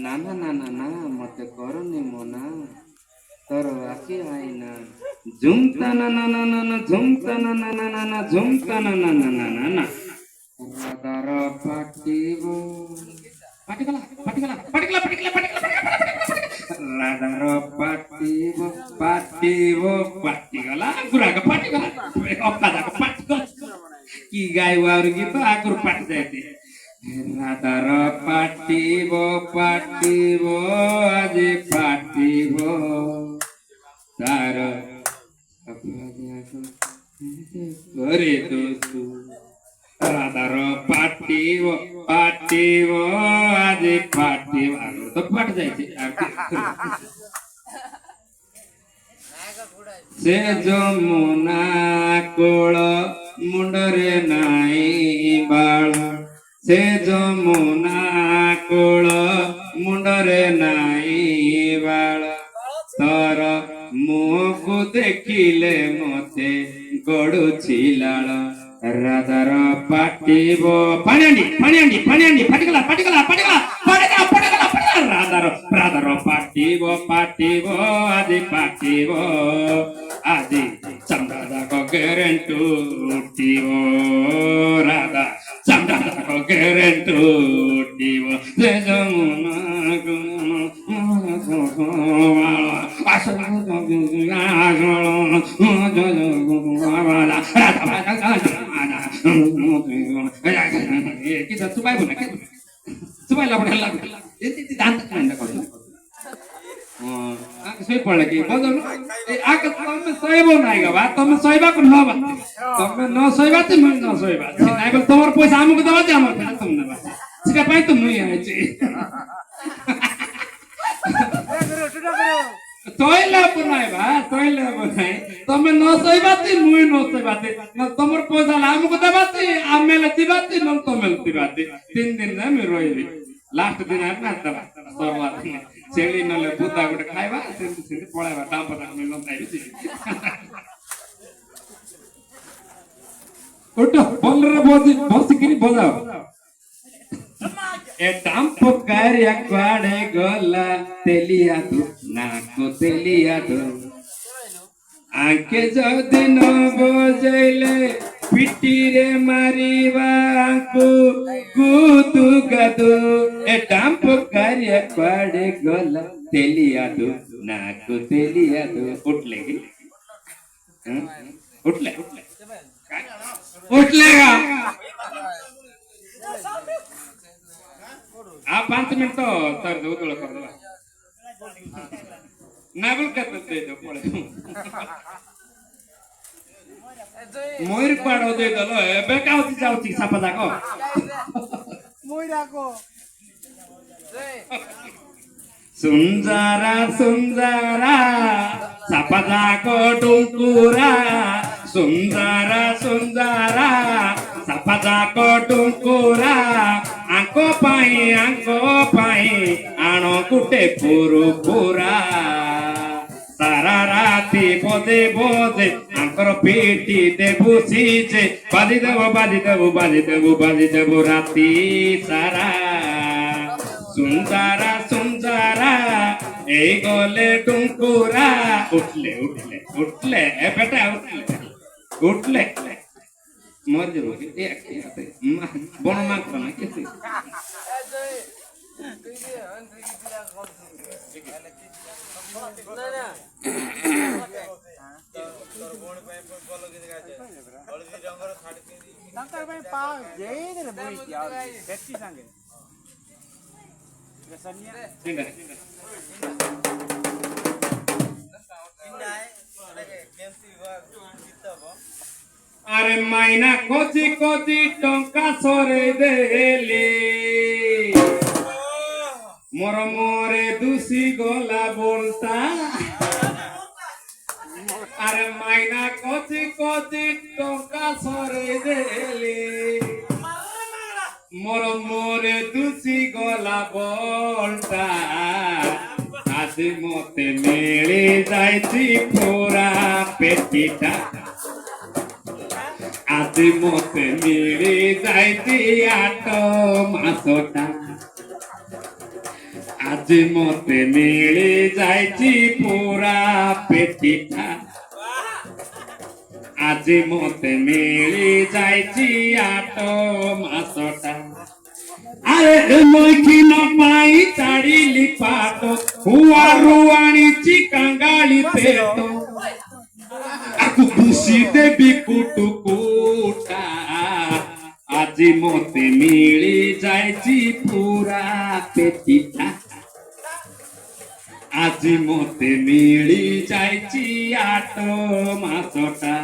ନା ନା ନା ନା ନା ମତେ କରନି ମନା ତୋର ଆଖି ଆଇନା ଝୁମତା ନା ନା ନା ନା ନା ଝୁମତା ନା ନା ନା ନା ନା ଝୁମତା ନା ନା ନା ନା ନା ନା ରାଧାର ପାଟିବ ପାଟିଗଲା ପାଟିଗଲା ପାଟିଗଲା ପାଟିଗଲା ପାଟିଗଲା ରାଧାର ପାଟିବ ପାଟିବ ପାଟିଗଲା ଗୁରାକ ପାଟିଗଲା ଅକାଦାକ ପାଟିଗଲା କି ଗାଇବ ଆହୁରି ଗୀତ ଆଗରୁ ପାଟି ଯାଇତି ରାଧାର ପାଟିବ ପାଟିବ ଆଜି ପାଟିବ ତାର ଘରେ ଦୋଷୁ ରାଧାର ପାଟିବ ପାଟିବ ଆଜି ପାଟିବ ଆଗରୁ ତ ପାଟି ଯାଇଛି ସେ ଯମୁନା କୋଳ ମୁଣ୍ଡରେ ନାଇଁ ବାଳ ସେ ଯମୁନା କୋଳ ମୁଣ୍ଡରେ ନାଇଁ ବାଳ ତୋର ମୁହଁକୁ ଦେଖିଲେ ମତେ ଗଡୁଛି ଲାଳ ରାଧାର ପାଟିବ ପାଣି ଆଣ୍ଡି ପାଟିଗଲା ପାଟିଗଲା ପାଟିଗଲା ପାଟିଗଲା ପାଟିଗଲା ପାଟିଗଲା ରାଧାର ପାଟିବ ପାଟିବ ଆଜି ଚମ୍ଡ଼ା ଯାକ ଗେରେଣ୍ଟୁ ଉଠିବ ରାଧା ଚମ୍ଡ଼ା ଯାକ ଗେରେଣ୍ଟୁ ଉଠିବ ସେ Yamuna kita supaya pun kan supaya lah pernah lagu itu dantak kan dah kalau aku saya pun lagi betul aku kamu saya pun naik apa kamu saya pun naik apa kamu no saya pun tu no saya pun naik kalau tomar puasa amu kita baca amu kita tu naik siapa itu mu ya itu toilet pun naik ତମେ ନ ଶୋଇବାତି ମୁଇଁ ନ ଶୋଇବାତି ତମର ପଇସା ଆମକୁ କଥା ବାତି ଆମେ ଲେଖିବାତି ନ ତମେ ଲେଖିବାତି 3 ଦିନ ଆମେ ରହିବି ଲାଷ୍ଟ ଦିନ ନା ଦେବା ସରିଲା ଛେଳି ନହେଲେ ଭୂତା ଗୋଟେ ଖାଇବା ସେମିତି ପଳେଇବା ଡାମ୍ପ ଆମେ ନ ଖାଇବି ଉଠ ଭଲରେ ବସିକିରି ବଜାଅ ଏ ଡାମ୍ପ କାରିଆ କୁଆଡେ ଗଲା ତେଲିଆ ତୁ ନାକ ତେଲିଆ ତୁ आंके जदि न बजैले पिटीरे मारिबा को गुदु गदु ए डाम्प कार्य पाड़े गला तेलिया दो नाको तेलिया दो उठले उठलेगा आप 5 मिनट तो तर दो कर दो नावल करते दो पड़े मोर पाड़ो दे दलो एबे काउती जाउती सापा जाको मोइराको सुंजारा सुंजारा सापा जाको टुकुरा सुंजारा सुंजारा सापा जाको टुकुरा आंको पाई आनो कुटे पुरुपुरा सारा राती बोदे बोदे आंकर पेटी देबु सीजे बाजी देबु राती सारा सुंदरा सुंदरा ए गले टुकुरा उठले ए बेटा उठले मर जब बन मांग ना कैसे अरे माइना खोजी खोजी टंका सरे देले मोर मोरे दूसी गोला बोलता अरे माइना खोजी खोजी टंका सरे देले मोर मोरे दूसी गोला बोलता आज मते मेले जाइती पूरा पेटीटा आज मते मिली जाइती 8 मासटा ଆଜି ମତେ ମିଳି ଯାଇଛି ପୁରା ପେଟିଟା ଆଜି ମତେ ମିଳି ଯାଇଛି 8 ମାସଟା ଆରେ ଲଇଖିନ ପାଇଁ ଛାଡ଼ିଲି ପାଟ ହୁଆରୁ ଆଣିଛି କାଙ୍ଗାଳି ପେଟ ଆକୁ ଖୁସି ଦେବି କୁଟୁ କୁଟା ଆଜି ମତେ ମିଳି ଯାଇଛି ପୁରା ପେଟିଟା ଆଜି ମତେ ମିଳି ଯାଇଛି 8 ମାସଟା